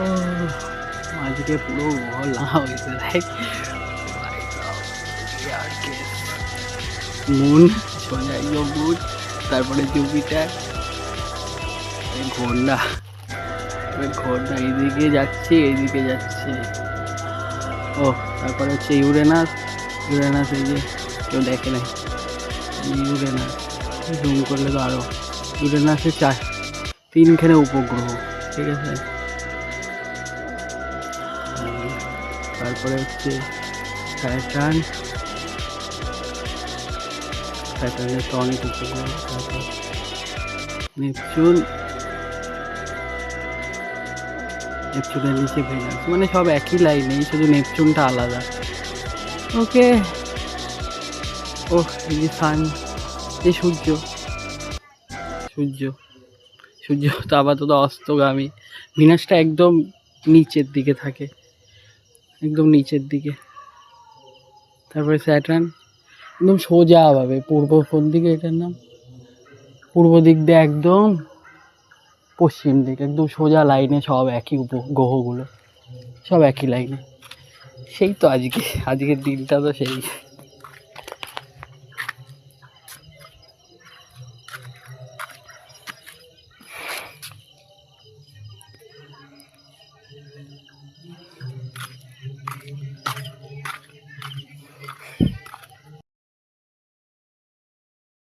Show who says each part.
Speaker 1: ও আজকে পুরো গলা হয়েছে লাইক মুন সোজা মুন, তারপরে জুপিটার, ঘন্টা ঘন্টা এইদিকে যাচ্ছে এইদিকে যাচ্ছে। ও তারপরে হচ্ছে ইউরেনাস। ইউরেনাস এই যে কেউ দেখে নাই, ইউরেনাস জুম করলে তো আরো। ইউরেনাসে তিনখানে উপগ্রহ, ঠিক আছে। তারপরে হচ্ছে স্যাটার্ন, স্যাটার্নের তো অনেক উপগ্রহ। তারপর নেপচুন, নেপচুনের নিচে ভেনাস, মানে সব একই লাইনেই, শুধু নেপচুনটা আলাদা। ওকে। ও এই যে সান, এই সূর্য, সূর্য সূর্য তো আপাতত অস্তগামী। ভিনাসটা একদম নিচের দিকে থাকে, একদম নিচের দিকে। তারপরে স্যাটার্ন একদম সোজা ভাবে পূর্ব, কোন দিকে এটার নাম, পূর্ব দিক দিয়ে একদম পশ্চিম দিকে একদম সোজা লাইনে, সব একই উপগ্রহগুলো সব একই লাইনে। সেই তো আজকের দিনটা তো সেই।